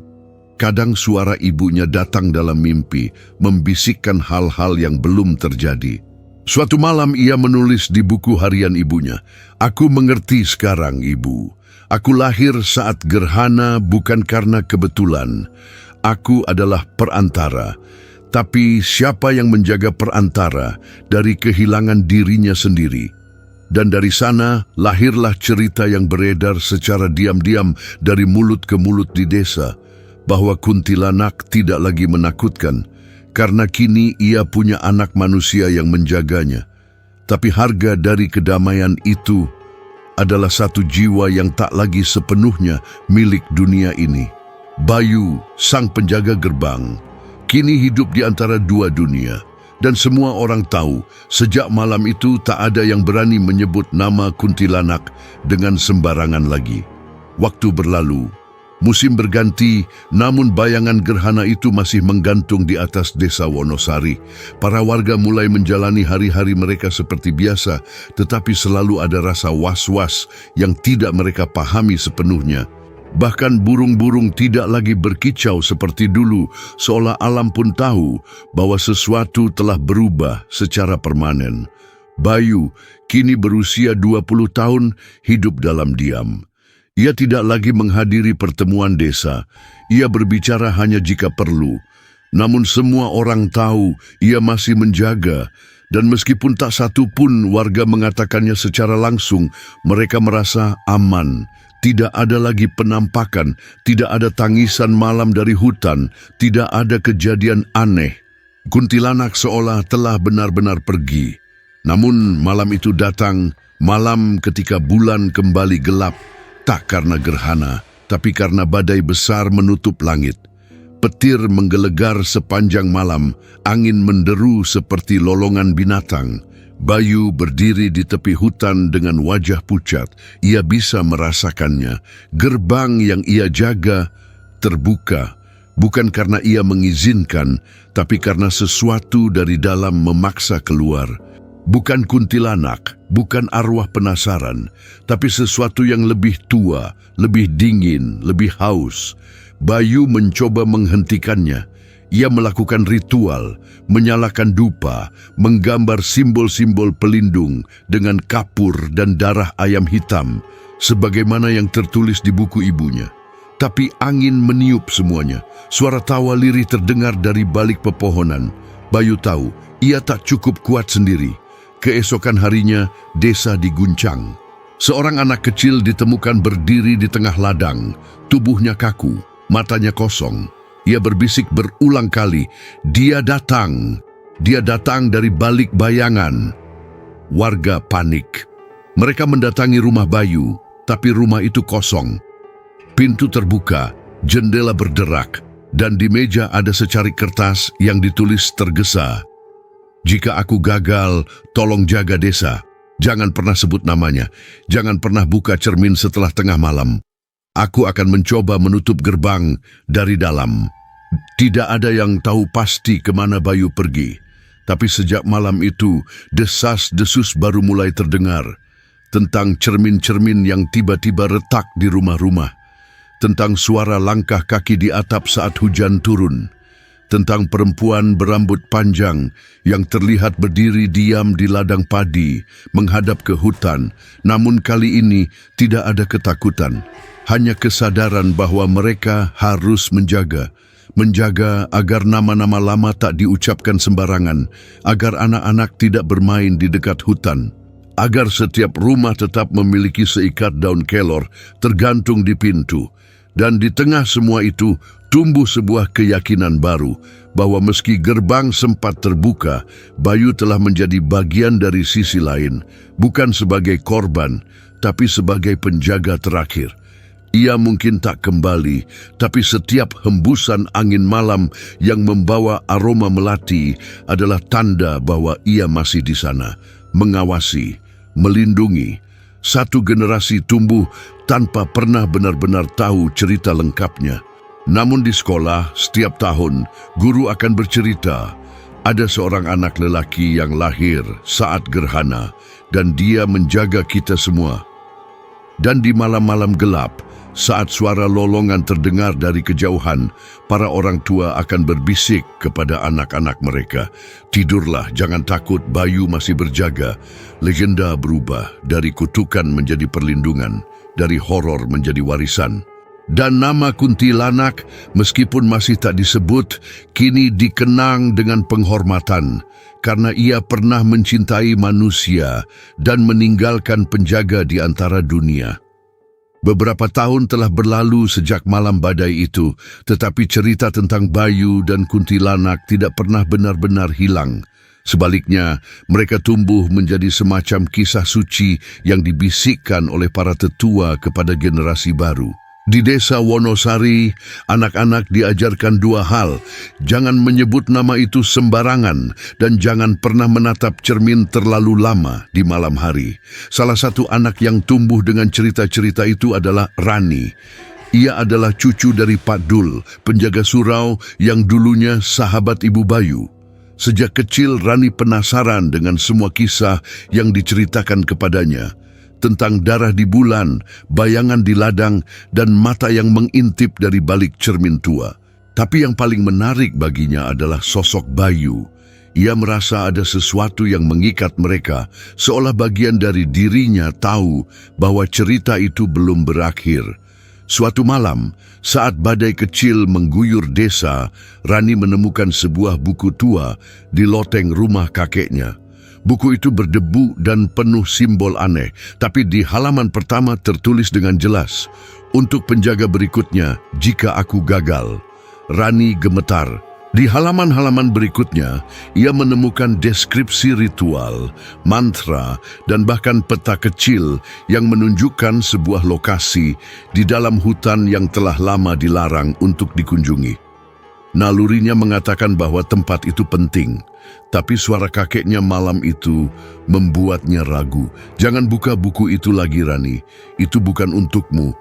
[SPEAKER 1] Terkadang suara ibunya datang dalam mimpi, membisikkan hal-hal yang belum terjadi. Suatu malam ia menulis di buku harian ibunya, "Aku mengerti sekarang, Ibu. Aku lahir saat gerhana bukan karena kebetulan. Aku adalah perantara. Tapi siapa yang menjaga perantara dari kehilangan dirinya sendiri?" Dan dari sana lahirlah cerita yang beredar secara diam-diam dari mulut ke mulut di desa, bahwa kuntilanak tidak lagi menakutkan, karena kini ia punya anak manusia yang menjaganya. Tapi harga dari kedamaian itu adalah satu jiwa yang tak lagi sepenuhnya milik dunia ini. Bayu, sang penjaga gerbang, kini hidup di antara dua dunia. Dan semua orang tahu, sejak malam itu tak ada yang berani menyebut nama kuntilanak dengan sembarangan lagi. Waktu berlalu, musim berganti, namun bayangan gerhana itu masih menggantung di atas desa Wonosari. Para warga mulai menjalani hari-hari mereka seperti biasa, tetapi selalu ada rasa was-was yang tidak mereka pahami sepenuhnya. Bahkan burung-burung tidak lagi berkicau seperti dulu, seolah alam pun tahu bahwa sesuatu telah berubah secara permanen. Bayu, kini berusia 20 tahun, hidup dalam diam. Ia tidak lagi menghadiri pertemuan desa. Ia berbicara hanya jika perlu. Namun semua orang tahu ia masih menjaga. Dan meskipun tak satu pun warga mengatakannya secara langsung, mereka merasa aman. Tidak ada lagi penampakan, tidak ada tangisan malam dari hutan, tidak ada kejadian aneh. Kuntilanak seolah telah benar-benar pergi. Namun malam itu datang, malam ketika bulan kembali gelap, tak karena gerhana, tapi karena badai besar menutup langit. Petir menggelegar sepanjang malam, angin menderu seperti lolongan binatang. Bayu berdiri di tepi hutan dengan wajah pucat. Ia bisa merasakannya. Gerbang yang ia jaga terbuka, bukan karena ia mengizinkan, tapi karena sesuatu dari dalam memaksa keluar. Bukan kuntilanak, bukan arwah penasaran, tapi sesuatu yang lebih tua, lebih dingin, lebih haus. Bayu mencoba menghentikannya. Ia melakukan ritual, menyalakan dupa, menggambar simbol-simbol pelindung dengan kapur dan darah ayam hitam, sebagaimana yang tertulis di buku ibunya. Tapi angin meniup semuanya. Suara tawa lirih terdengar dari balik pepohonan. Bayu tahu, ia tak cukup kuat sendiri. Keesokan harinya, desa diguncang. Seorang anak kecil ditemukan berdiri di tengah ladang, tubuhnya kaku, matanya kosong. Ia berbisik berulang kali, "Dia datang! Dia datang dari balik bayangan!" Warga panik. Mereka mendatangi rumah Bayu, tapi rumah itu kosong. Pintu terbuka, jendela berderak, dan di meja ada secari kertas yang ditulis tergesa, "Jika aku gagal, tolong jaga desa. Jangan pernah sebut namanya. Jangan pernah buka cermin setelah tengah malam. Aku akan mencoba menutup gerbang dari dalam." Tidak ada yang tahu pasti kemana Bayu pergi. Tapi sejak malam itu, desas-desus baru mulai terdengar. Tentang cermin-cermin yang tiba-tiba retak di rumah-rumah. Tentang suara langkah kaki di atap saat hujan turun. Tentang perempuan berambut panjang yang terlihat berdiri diam di ladang padi, menghadap ke hutan. Namun kali ini tidak ada ketakutan. Hanya kesadaran bahwa mereka harus menjaga agar nama-nama lama tak diucapkan sembarangan, agar anak-anak tidak bermain di dekat hutan, agar setiap rumah tetap memiliki seikat daun kelor tergantung di pintu. Dan di tengah semua itu, tumbuh sebuah keyakinan baru, bahwa meski gerbang sempat terbuka, Bayu telah menjadi bagian dari sisi lain, bukan sebagai korban, tapi sebagai penjaga terakhir. Ia mungkin tak kembali, tapi setiap hembusan angin malam yang membawa aroma melati adalah tanda bahwa ia masih di sana, mengawasi, melindungi. Satu generasi tumbuh tanpa pernah benar-benar tahu cerita lengkapnya. Namun di sekolah, setiap tahun, guru akan bercerita, ada seorang anak lelaki yang lahir saat gerhana, dan dia menjaga kita semua. Dan di malam-malam gelap, Saat suara lolongan terdengar dari kejauhan, para orang tua akan berbisik kepada anak-anak mereka, "Tidurlah, jangan takut, Bayu masih berjaga." Legenda berubah dari kutukan menjadi perlindungan, dari horor menjadi warisan. Dan nama kuntilanak, meskipun masih tak disebut, kini dikenang dengan penghormatan, karena ia pernah mencintai manusia dan meninggalkan penjaga di antara dunia. Beberapa tahun telah berlalu sejak malam badai itu, tetapi cerita tentang Bayu dan kuntilanak tidak pernah benar-benar hilang. Sebaliknya, mereka tumbuh menjadi semacam kisah suci yang dibisikkan oleh para tetua kepada generasi baru. Di desa Wonosari, anak-anak diajarkan dua hal: jangan menyebut nama itu sembarangan dan jangan pernah menatap cermin terlalu lama di malam hari. Salah satu anak yang tumbuh dengan cerita-cerita itu adalah Rani. Ia adalah cucu dari Pak Dul, penjaga surau yang dulunya sahabat Ibu Bayu. Sejak kecil, Rani penasaran dengan semua kisah yang diceritakan kepadanya, tentang darah di bulan, bayangan di ladang, dan mata yang mengintip dari balik cermin tua. Tapi yang paling menarik baginya adalah sosok Bayu. Ia merasa ada sesuatu yang mengikat mereka, seolah bagian dari dirinya tahu bahwa cerita itu belum berakhir. Suatu malam, saat badai kecil mengguyur desa, Rani menemukan sebuah buku tua di loteng rumah kakeknya. Buku itu berdebu dan penuh simbol aneh, tapi di halaman pertama tertulis dengan jelas, "Untuk penjaga berikutnya, jika aku gagal." Rani gemetar. Di halaman-halaman berikutnya, ia menemukan deskripsi ritual, mantra, dan bahkan peta kecil yang menunjukkan sebuah lokasi di dalam hutan yang telah lama dilarang untuk dikunjungi. Nalurinya mengatakan bahwa tempat itu penting, tapi suara kakeknya malam itu membuatnya ragu. "Jangan buka buku itu lagi, Rani. Itu bukan untukmu."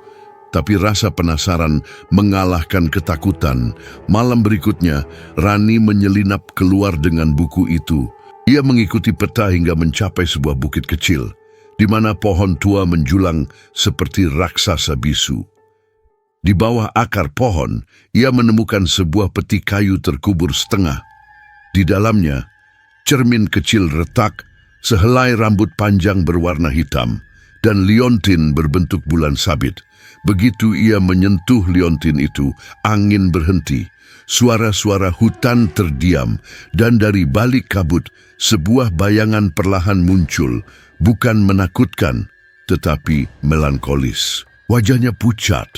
[SPEAKER 1] Tapi rasa penasaran mengalahkan ketakutan. Malam berikutnya, Rani menyelinap keluar dengan buku itu. Ia mengikuti peta hingga mencapai sebuah bukit kecil, di mana pohon tua menjulang seperti raksasa bisu. Di bawah akar pohon, ia menemukan sebuah peti kayu terkubur setengah. Di dalamnya, cermin kecil retak, sehelai rambut panjang berwarna hitam, dan liontin berbentuk bulan sabit. Begitu ia menyentuh liontin itu, angin berhenti. Suara-suara hutan terdiam, dan dari balik kabut, sebuah bayangan perlahan muncul, bukan menakutkan, tetapi melankolis. Wajahnya pucat,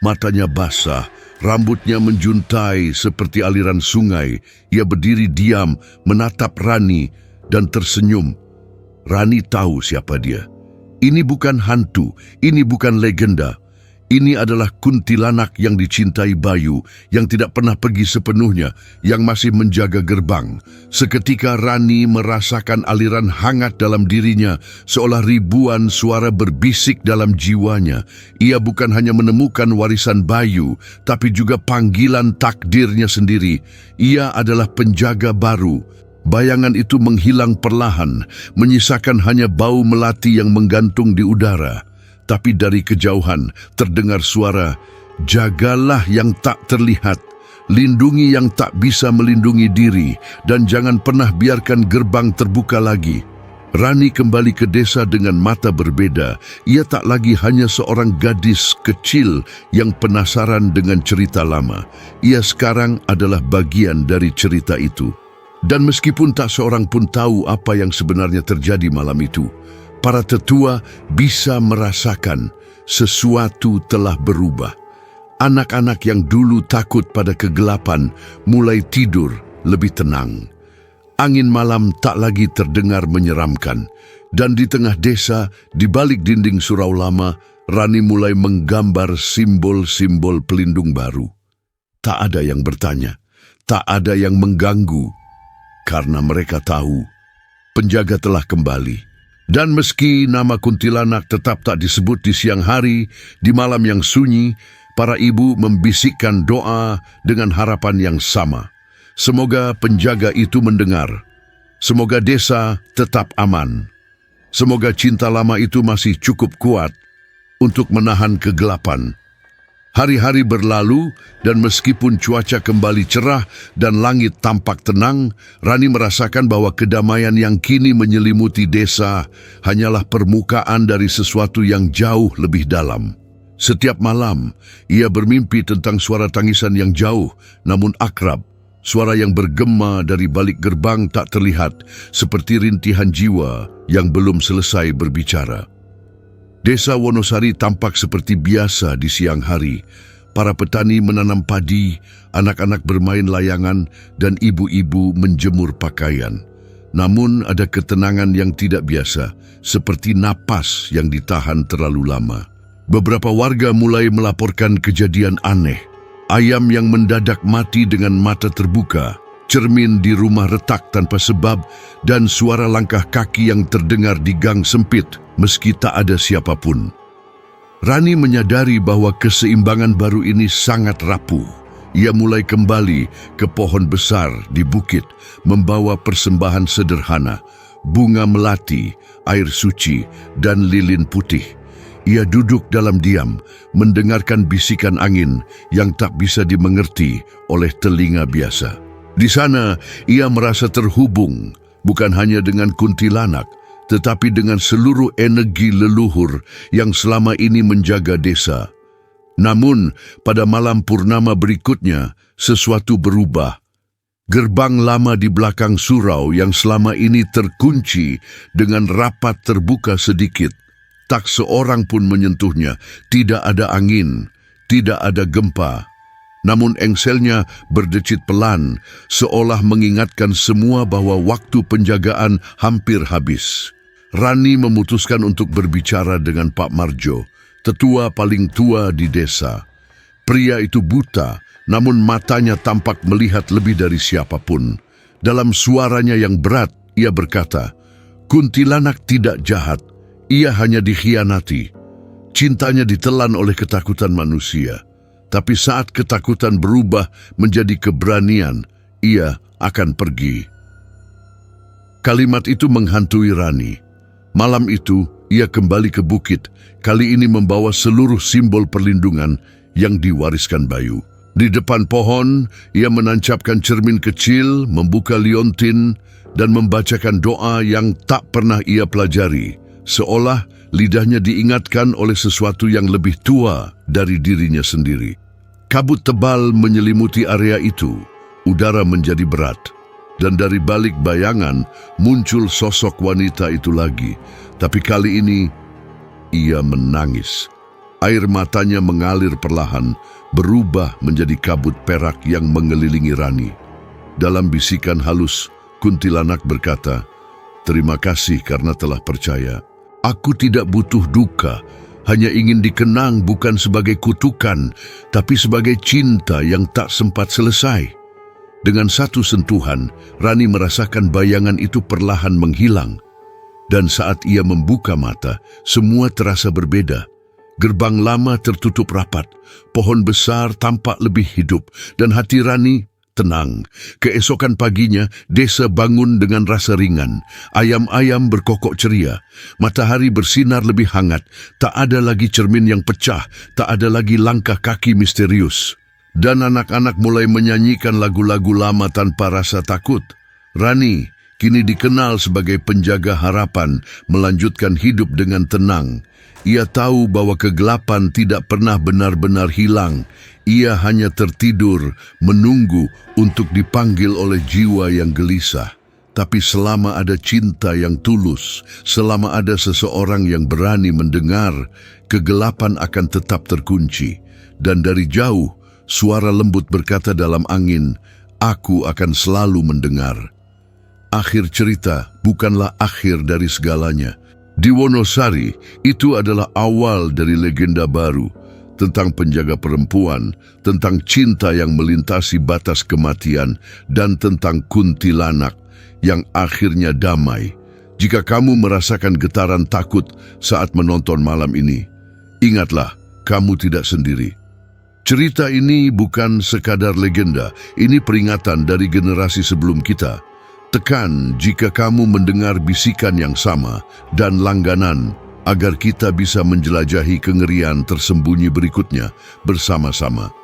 [SPEAKER 1] matanya basah, rambutnya menjuntai seperti aliran sungai. Ia berdiri diam, menatap Rani, dan tersenyum. Rani tahu siapa dia. Ini bukan hantu, ini bukan legenda. Ini adalah kuntilanak yang dicintai Bayu, yang tidak pernah pergi sepenuhnya, yang masih menjaga gerbang. Seketika Rani merasakan aliran hangat dalam dirinya, seolah ribuan suara berbisik dalam jiwanya. Ia bukan hanya menemukan warisan Bayu, tapi juga panggilan takdirnya sendiri. Ia adalah penjaga baru. Bayangan itu menghilang perlahan, menyisakan hanya bau melati yang menggantung di udara. Tapi dari kejauhan terdengar suara, "Jagalah yang tak terlihat, lindungi yang tak bisa melindungi diri, dan jangan pernah biarkan gerbang terbuka lagi." Rani kembali ke desa dengan mata berbeda. Ia tak lagi hanya seorang gadis kecil yang penasaran dengan cerita lama. Ia sekarang adalah bagian dari cerita itu. Dan meskipun tak seorang pun tahu apa yang sebenarnya terjadi malam itu, para tetua bisa merasakan sesuatu telah berubah. Anak-anak yang dulu takut pada kegelapan mulai tidur lebih tenang. Angin malam tak lagi terdengar menyeramkan. Dan di tengah desa, di balik dinding surau lama, Rani mulai menggambar simbol-simbol pelindung baru. Tak ada yang bertanya, tak ada yang mengganggu, karena mereka tahu penjaga telah kembali. Dan meski nama kuntilanak tetap tak disebut di siang hari, di malam yang sunyi, para ibu membisikkan doa dengan harapan yang sama. Semoga penjaga itu mendengar. Semoga desa tetap aman. Semoga cinta lama itu masih cukup kuat untuk menahan kegelapan Hari-hari berlalu dan meskipun cuaca kembali cerah dan langit tampak tenang, Rani merasakan bahwa kedamaian yang kini menyelimuti desa hanyalah permukaan dari sesuatu yang jauh lebih dalam. Setiap malam, ia bermimpi tentang suara tangisan yang jauh namun akrab, suara yang bergema dari balik gerbang tak terlihat seperti rintihan jiwa yang belum selesai berbicara. Desa Wonosari tampak seperti biasa di siang hari. Para petani menanam padi, anak-anak bermain layangan, dan ibu-ibu menjemur pakaian. Namun ada ketenangan yang tidak biasa, seperti napas yang ditahan terlalu lama. Beberapa warga mulai melaporkan kejadian aneh. Ayam yang mendadak mati dengan mata terbuka, cermin di rumah retak tanpa sebab, dan suara langkah kaki yang terdengar di gang sempit meski tak ada siapapun. Rani menyadari bahwa keseimbangan baru ini sangat rapuh. Ia mulai kembali ke pohon besar di bukit, membawa persembahan sederhana, bunga melati, air suci, dan lilin putih. Ia duduk dalam diam, mendengarkan bisikan angin yang tak bisa dimengerti oleh telinga biasa. Di sana, ia merasa terhubung, bukan hanya dengan kuntilanak, tetapi dengan seluruh energi leluhur yang selama ini menjaga desa. Namun, pada malam purnama berikutnya, sesuatu berubah. Gerbang lama di belakang surau yang selama ini terkunci dengan rapat terbuka sedikit. Tak seorang pun menyentuhnya, tidak ada angin, tidak ada gempa. Namun engselnya berdecit pelan, seolah mengingatkan semua bahwa waktu penjagaan hampir habis. Rani memutuskan untuk berbicara dengan Pak Marjo, tetua paling tua di desa. Pria itu buta, namun matanya tampak melihat lebih dari siapapun. Dalam suaranya yang berat, ia berkata, "Kuntilanak tidak jahat, ia hanya dikhianati. Cintanya ditelan oleh ketakutan manusia. Tapi saat ketakutan berubah menjadi keberanian, ia akan pergi." Kalimat itu menghantui Rani. Malam itu, ia kembali ke bukit, kali ini membawa seluruh simbol perlindungan yang diwariskan Bayu. Di depan pohon, ia menancapkan cermin kecil, membuka liontin, dan membacakan doa yang tak pernah ia pelajari, seolah lidahnya diingatkan oleh sesuatu yang lebih tua dari dirinya sendiri. Kabut tebal menyelimuti area itu, udara menjadi berat. Dan dari balik bayangan muncul sosok wanita itu lagi. Tapi kali ini ia menangis. Air matanya mengalir perlahan, berubah menjadi kabut perak yang mengelilingi Rani. Dalam bisikan halus, kuntilanak berkata, "Terima kasih karena telah percaya. Aku tidak butuh duka, hanya ingin dikenang bukan sebagai kutukan, tapi sebagai cinta yang tak sempat selesai." Dengan satu sentuhan, Rani merasakan bayangan itu perlahan menghilang. Dan saat ia membuka mata, semua terasa berbeda. Gerbang lama tertutup rapat, pohon besar tampak lebih hidup, dan hati Rani tenang. Keesokan paginya, desa bangun dengan rasa ringan. Ayam-ayam berkokok ceria. Matahari bersinar lebih hangat. Tak ada lagi cermin yang pecah. Tak ada lagi langkah kaki misterius. Dan anak-anak mulai menyanyikan lagu-lagu lama tanpa rasa takut. Rani kini dikenal sebagai penjaga harapan, melanjutkan hidup dengan tenang. Ia tahu bahwa kegelapan tidak pernah benar-benar hilang. Ia hanya tertidur, menunggu untuk dipanggil oleh jiwa yang gelisah. Tapi selama ada cinta yang tulus, selama ada seseorang yang berani mendengar, kegelapan akan tetap terkunci. Dan dari jauh, suara lembut berkata dalam angin, "Aku akan selalu mendengar." Akhir cerita bukanlah akhir dari segalanya. Di Wonosari, itu adalah awal dari legenda baru tentang penjaga perempuan, tentang cinta yang melintasi batas kematian, dan tentang kuntilanak yang akhirnya damai. Jika kamu merasakan getaran takut saat menonton malam ini, ingatlah, kamu tidak sendiri. Cerita ini bukan sekadar legenda, ini peringatan dari generasi sebelum kita. Tekan jika kamu mendengar bisikan yang sama dan langganan, agar kita bisa menjelajahi kengerian tersembunyi berikutnya bersama-sama.